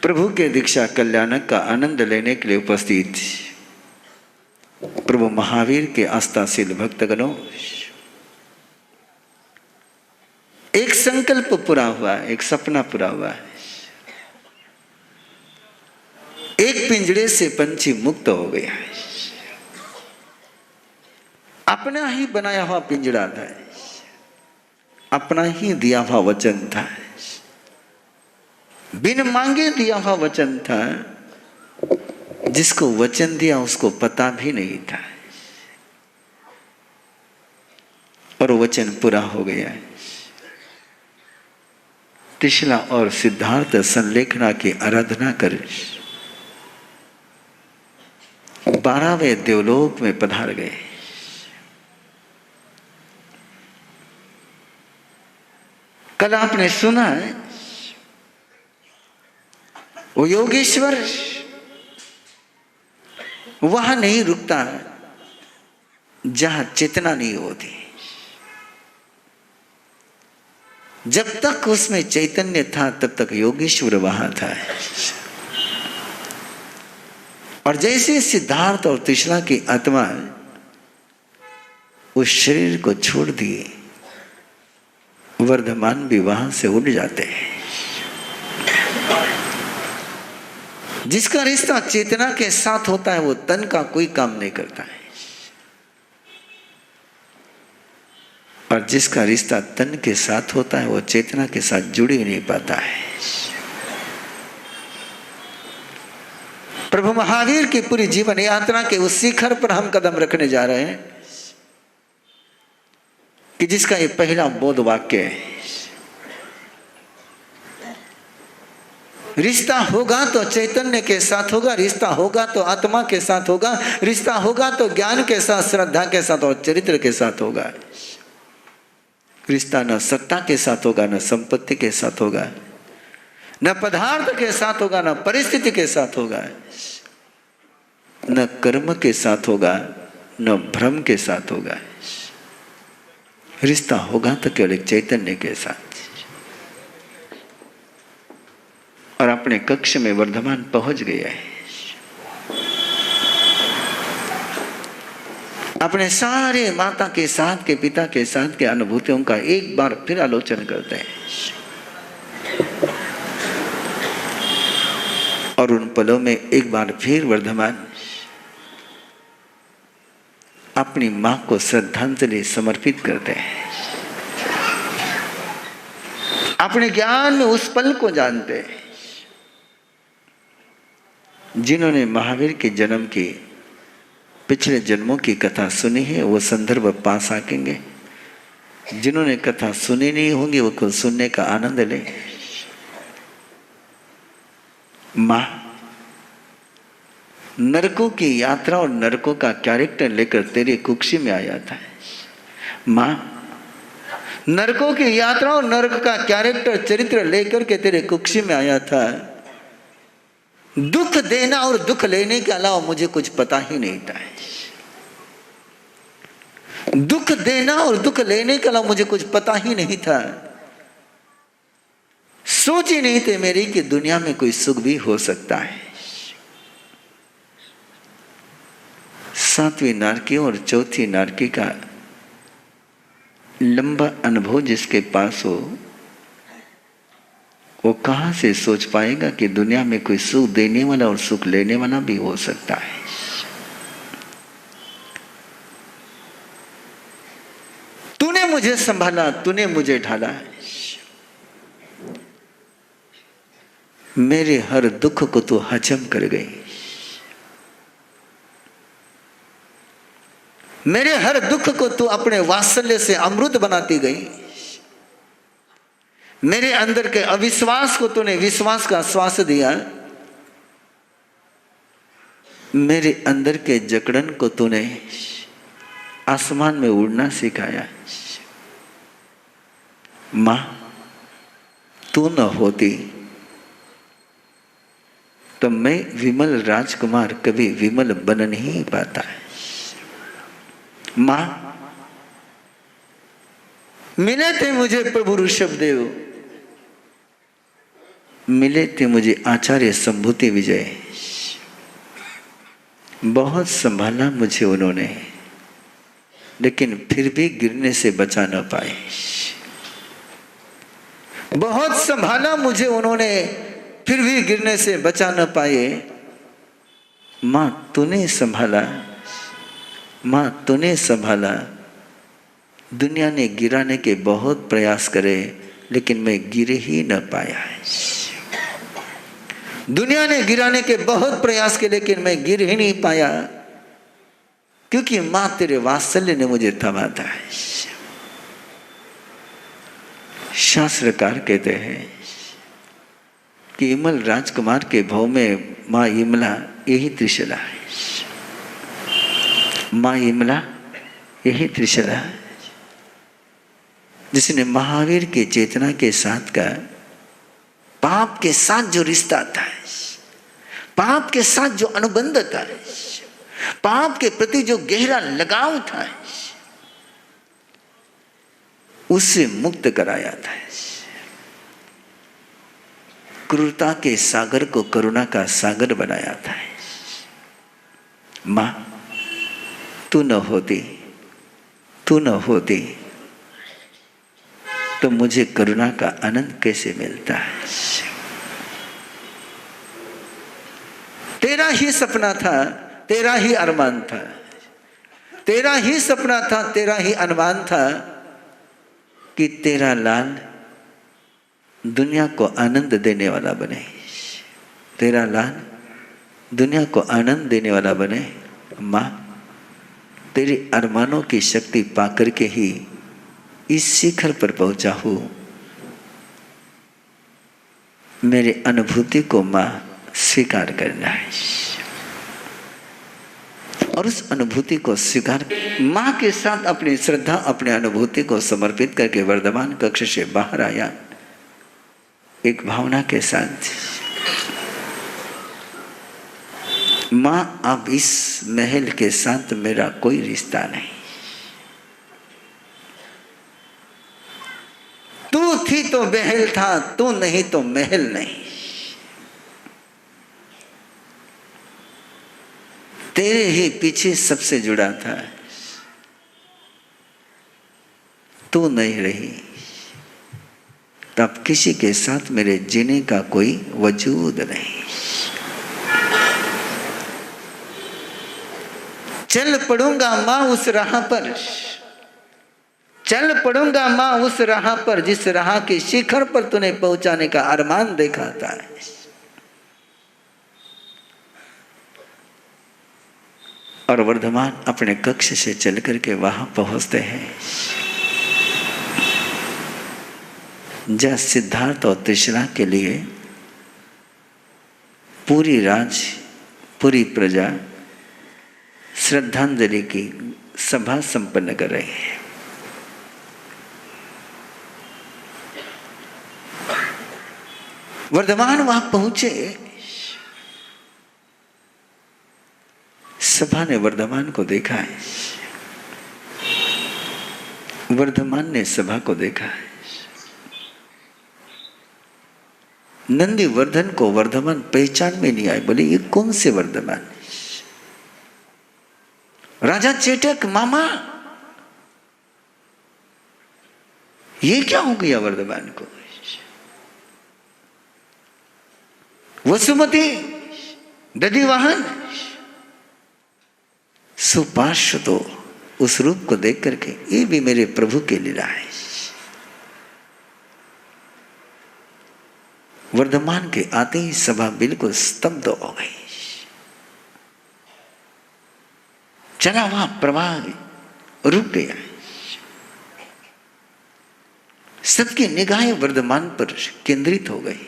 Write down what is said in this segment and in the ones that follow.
प्रभु के दीक्षा कल्याणक का आनंद लेने के लिए उपस्थित प्रभु महावीर के आस्थाशील भक्तगणों, एक संकल्प पूरा हुआ, एक सपना पूरा हुआ। एक पिंजड़े से पंछी मुक्त हो गया। अपना ही बनाया हुआ पिंजड़ा था, अपना ही दिया हुआ वचन था, बिन मांगे दिया हुआ वचन था। जिसको वचन दिया उसको पता भी नहीं था, और वचन पूरा हो गया। त्रिशला और सिद्धार्थ संलेखना की आराधना कर 12वें देवलोक में पधार गए। कल आपने सुना है, वो योगेश्वर वहां नहीं रुकता जहां चेतना नहीं होती। जब तक उसमें चैतन्य था तब तक योगेश्वर वहां था। और जैसे सिद्धार्थ और त्रिशला की आत्मा उस शरीर को छोड़ दिए, वर्धमान भी वहां से उड़ जाते हैं। जिसका रिश्ता चेतना के साथ होता है वो तन का कोई काम नहीं करता है, और जिसका रिश्ता तन के साथ होता है वो चेतना के साथ जुड़ ही नहीं पाता है। प्रभु महावीर की पूरी जीवन यात्रा के उस शिखर पर हम कदम रखने जा रहे हैं कि जिसका ये पहला बोध वाक्य है, रिश्ता होगा तो चैतन्य के साथ होगा, रिश्ता होगा तो आत्मा के साथ होगा, रिश्ता होगा तो ज्ञान के साथ, श्रद्धा के साथ और चरित्र के साथ होगा। रिश्ता न सत्ता के साथ होगा, न संपत्ति के साथ होगा, न पदार्थ के साथ होगा, न परिस्थिति के साथ होगा, न कर्म के साथ होगा, न भ्रम के साथ होगा। रिश्ता होगा तो केवल एक चैतन्य के साथ। और अपने कक्ष में वर्धमान पहुंच गया है। अपने सारे माता के साथ के, पिता के साथ के अनुभूतियों का एक बार फिर आलोचन करते हैं, और उन पलों में एक बार फिर वर्धमान अपनी मां को श्रद्धांजलि समर्पित करते हैं। अपने ज्ञान में उस पल को जानते हैं जिन्होंने महावीर के जन्म की पिछले जन्मों की कथा सुनी है, वो संदर्भ पा सकेंगे। जिन्होंने कथा सुनी नहीं होंगी वो खुद सुनने का आनंद ले। मां नरकों की यात्रा और नरकों का कैरेक्टर लेकर तेरी कुक्षी में आया था। मां नरकों की यात्रा और नरक का कैरेक्टर, चरित्र लेकर के तेरे कुक्षी में आया था। दुख देना और दुख लेने के अलावा मुझे कुछ पता ही नहीं था। दुख देना और दुख लेने के अलावा मुझे कुछ पता ही नहीं था। सोच ही नहीं थे मेरी कि दुनिया में कोई सुख भी हो सकता है। 7वीं नारकी और 4थी नारकी का लंबा अनुभव जिसके पास हो, वो कहां से सोच पाएगा कि दुनिया में कोई सुख देने वाला और सुख लेने वाला भी हो सकता है। तूने मुझे संभाला, तूने मुझे ढाला, मेरे हर दुख को तू हजम कर गई, मेरे हर दुख को तू अपने वात्सल्य से अमृत बनाती गई। मेरे अंदर के अविश्वास को तूने विश्वास का श्वास दिया, मेरे अंदर के जकड़न को तूने आसमान में उड़ना सिखाया। मां तू न होती तो मैं विमल राजकुमार कभी विमल बन नहीं पाता। मां मिले थे मुझे प्रभु ऋषभदेव, मिले थे मुझे आचार्य संभूति विजय। बहुत संभाला मुझे उन्होंने, लेकिन फिर भी गिरने से बचा न पाए। बहुत संभाला मुझे उन्होंने, फिर भी गिरने से बचा न पाए। मां तूने संभाला, मां तूने संभाला। दुनिया ने गिराने के बहुत प्रयास करे, लेकिन मैं गिर ही न पाया। दुनिया ने गिराने के बहुत प्रयास किए, लेकिन मैं गिर ही नहीं पाया, क्योंकि मां तेरे वात्सल्य ने मुझे थमा था। शास्त्रकार कहते हैं कि इमल राजकुमार के भाव में मां इमला यही त्रिशला है। मां इमला यही त्रिशला है, जिसने महावीर के चेतना के साथ का पाप के साथ जो रिश्ता था, पाप के साथ जो अनुबंध था, पाप के प्रति जो गहरा लगाव था, उससे मुक्त कराया था। क्रूरता के सागर को करुणा का सागर बनाया था। मां तू न होती, तू न होती तो मुझे करुणा का आनंद कैसे मिलता है। तेरा ही सपना था, तेरा ही अरमान था, तेरा ही सपना था, तेरा ही अरमान था कि तेरा लाल दुनिया को आनंद देने वाला बने। तेरा लाल दुनिया को आनंद देने वाला बने। मां तेरी अरमानों की शक्ति पाकर के ही इस शिखर पर पहुंचा हूं। मेरे अनुभूति को मां स्वीकार करना है, और उस अनुभूति को स्वीकार मां के साथ अपनी श्रद्धा, अपने अनुभूति को समर्पित करके वर्धमान कक्ष से बाहर आया एक भावना के साथ। मां अब इस महल के साथ मेरा कोई रिश्ता नहीं। तू थी तो महल था, तू नहीं तो महल नहीं। तेरे ही पीछे सबसे जुड़ा था, तू नहीं रही तब किसी के साथ मेरे जीने का कोई वजूद नहीं। चल पड़ूंगा मां उस राह पर, चल पड़ूंगा मां उस राह पर, जिस राह के शिखर पर तूने पहुंचाने का अरमान देखा था। और वर्धमान अपने कक्ष से चल करके वहां पहुंचते हैं जहाँ सिद्धार्थ और त्रिशला के लिए पूरी पूरी प्रजा श्रद्धांजलि की सभा संपन्न कर रही है। वर्धमान वहां पहुंचे, सभा ने वर्धमान को देखा है, वर्धमान ने सभा को देखा है। नंदी वर्धन को वर्धमान पहचान में नहीं आए, बोले ये कौन से वर्धमान? राजा चेटक मामा, ये क्या हो गया वर्धमान को? वसुमती दधिवाहन सुपार्श्व तो उस रूप को देख करके ये भी मेरे प्रभु की लीला है। वर्धमान के आते ही सभा बिल्कुल स्तब्ध हो गई। चला वहां प्रवाह रुक गया। सबकी निगाहें वर्धमान पर केंद्रित हो गई।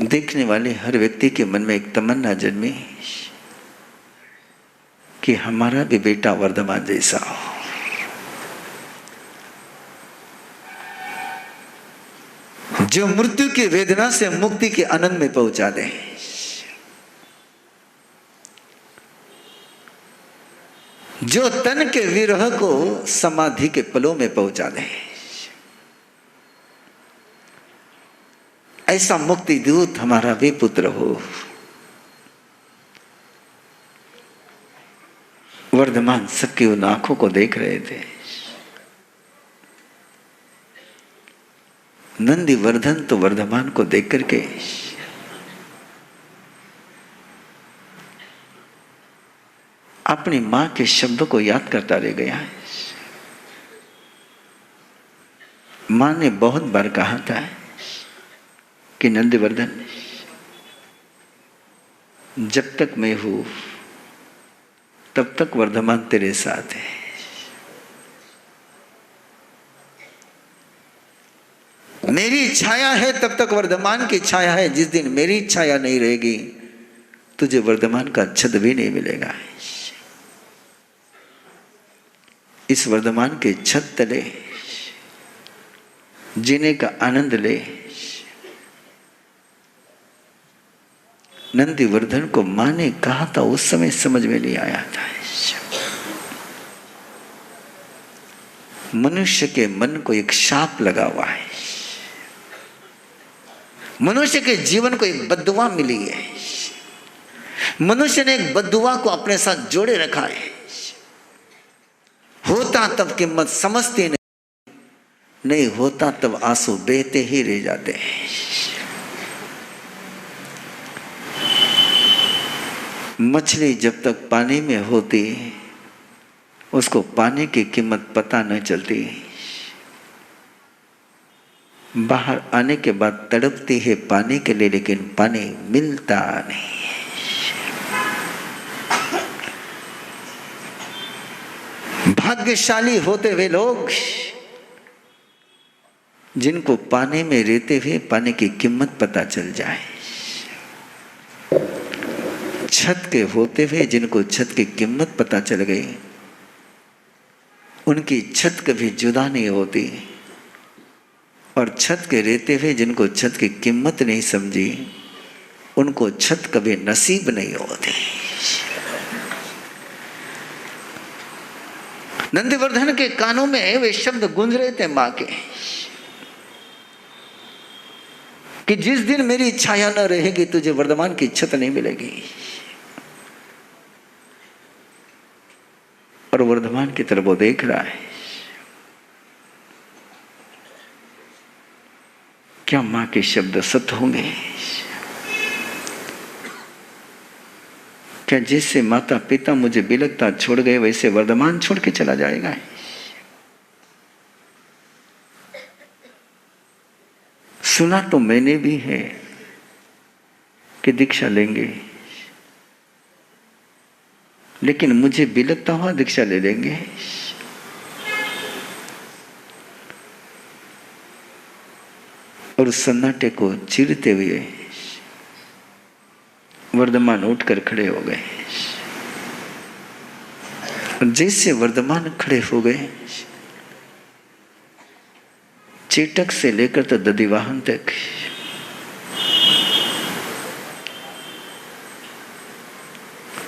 देखने वाले हर व्यक्ति के मन में एक तमन्ना जन्मी कि हमारा भी बेटा वर्धमान जैसा हो। जो मृत्यु की वेदना से मुक्ति के आनंद में पहुंचा दे। जो तन के विरह को समाधि के पलों में पहुंचा दे। ऐसा मुक्ति दूत हमारा भी पुत्र हो। वर्धमान सबकी उन आंखों को देख रहे थे। नंदी वर्धन तो वर्धमान को देख करके अपनी मां के शब्दों को याद करता रह गया। मां ने बहुत बार कहा था कि नंदीवर्धन, जब तक मैं हूं तब तक वर्धमान तेरे साथ है। मेरी छाया है तब तक वर्धमान की छाया है। जिस दिन मेरी छाया नहीं रहेगी तुझे वर्धमान का छद भी नहीं मिलेगा। इस वर्धमान के छत तले जीने का आनंद ले। नंदीवर्धन को मां ने कहा था, उस समय समझ में नहीं आया था। मनुष्य के मन को एक शाप लगा हुआ है। मनुष्य के जीवन को एक बद्दुआ मिली है। मनुष्य ने एक बद्दुआ को अपने साथ जोड़े रखा है। होता तब कीमत समझते नहीं होता तब आंसू बहते ही रह जाते हैं। मछली जब तक पानी में होती उसको पानी की कीमत पता न चलती। बाहर आने के बाद तड़पती है पानी के लिए, लेकिन पानी मिलता नहीं। भाग्यशाली होते हुए लोग जिनको पानी में रहते हुए पानी की कीमत पता चल जाए। छत के होते हुए जिनको छत की कीमत पता चल गई, उनकी छत कभी जुदा नहीं होती। और छत के रहते हुए जिनको छत की कीमत नहीं समझी, उनको छत कभी नसीब नहीं होती। नंदीवर्धन के कानों में वे शब्द गूंज रहे थे मां के कि जिस दिन मेरी छाया न रहेगी तुझे वर्धमान की छत नहीं मिलेगी। और वर्धमान की तरफ वो देख रहा है। क्या मां के शब्द सत्य होंगे? क्या जैसे माता पिता मुझे बिलखता छोड़ गए वैसे वर्धमान छोड़ के चला जाएगा? सुना तो मैंने भी है कि दीक्षा लेंगे, लेकिन मुझे बिलखता हुआ दीक्षा ले लेंगे। और उस सन्नाटे को चीरते हुए वर्धमान उठकर खड़े हो गए। जैसे वर्धमान खड़े हो गए, चेटक से लेकर तो दधिवाहन तक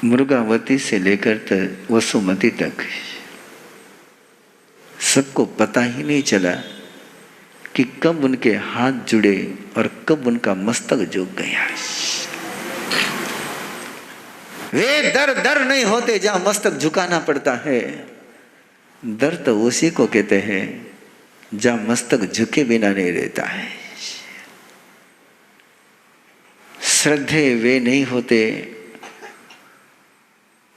मुर्गावती से लेकर तो वसुमती तक सबको पता ही नहीं चला कि कब उनके हाथ जुड़े और कब उनका मस्तक झुक गया। वे दर दर नहीं होते जहां मस्तक झुकाना पड़ता है। दर तो उसी को कहते हैं जहां मस्तक झुके बिना नहीं रहता है। श्रद्धे वे नहीं होते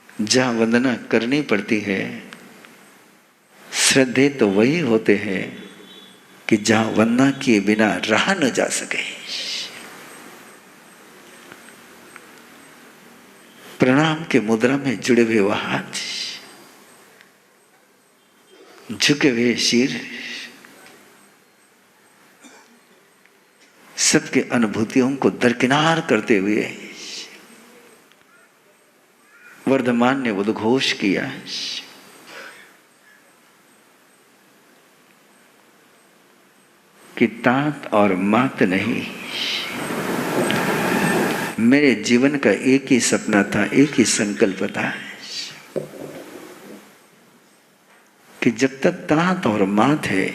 जहां वंदना करनी पड़ती है। श्रद्धे तो वही होते हैं कि जहां वंदना किए बिना रहा न जा सके। प्रणाम के मुद्रा में जुड़े हुए वह हाथ, झुके हुए सिर, सबके अनुभूतियों को दरकिनार करते हुए वर्धमान ने उद्घोष किया, कि तात और मात नहीं, मेरे जीवन का एक ही सपना था, एक ही संकल्प था कि जब तक तात और मात है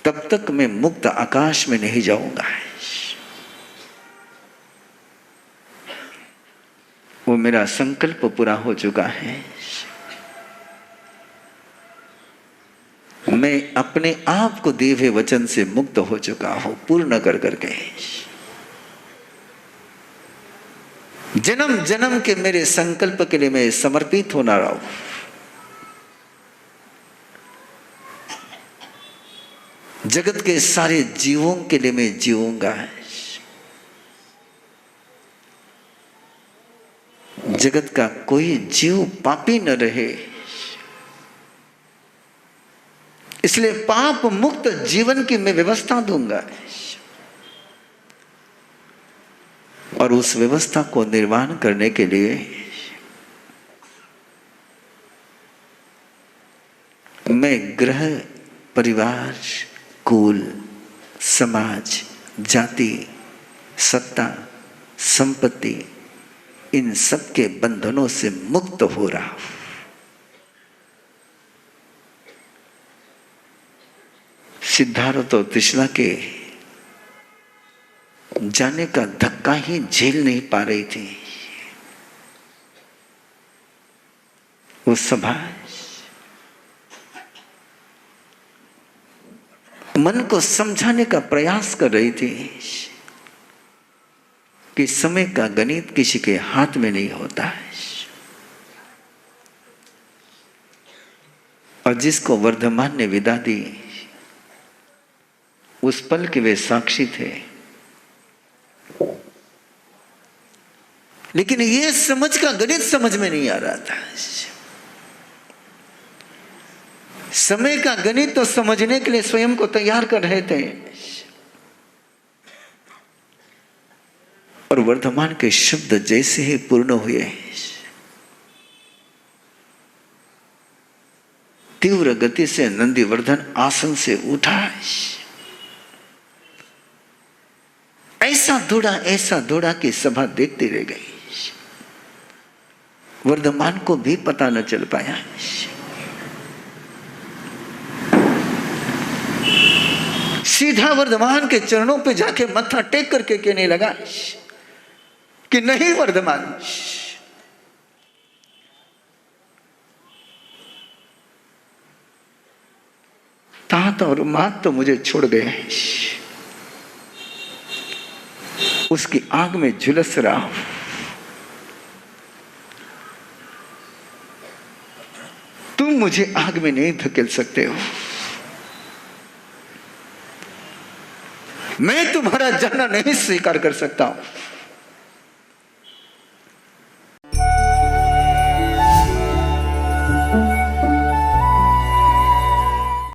तब तक मैं मुक्त आकाश में नहीं जाऊंगा। वो मेरा संकल्प पूरा हो चुका है। मैं अपने आप को दिए हुए वचन से मुक्त हो चुका हूं, पूर्ण कर करके। जन्म जन्म के मेरे संकल्प के लिए मैं समर्पित होना रहा हूं। जगत के सारे जीवों के लिए मैं जीऊंगा। जगत का कोई जीव पापी न रहे, इसलिए पाप मुक्त जीवन की मैं व्यवस्था दूंगा। और उस व्यवस्था को निर्माण करने के लिए मैं ग्रह, परिवार, कुल, समाज, जाति, सत्ता, संपत्ति, इन सब के बंधनों से मुक्त हो रहा हूं। सिद्धार्थ और तृष्णा के जाने का धक्का ही झेल नहीं पा रही थी। वो सभा मन को समझाने का प्रयास कर रही थी कि समय का गणित किसी के हाथ में नहीं होता है। और जिसको वर्धमान ने विदा दी, उस पल के वे साक्षी थे। लेकिन ये समझ का गणित समझ में नहीं आ रहा था। समय का गणित तो समझने के लिए स्वयं को तैयार कर रहे थे, और वर्धमान के शब्द जैसे ही पूर्ण हुए, तीव्र गति से नंदीवर्धन आसन से उठा। ऐसा दौड़ा कि सभा देखती रह गई। वर्धमान को भी पता न चल पाया। सीधा वर्धमान के चरणों पे जाके मत्था टेक करके कहने लगा कि नहीं वर्धमान, तात और मात तो मुझे छोड़ गए, उसकी आग में झुलस रहा हूं। तुम मुझे आग में नहीं धकेल सकते हो। मैं तुम्हारा जाना नहीं स्वीकार कर सकता हूं।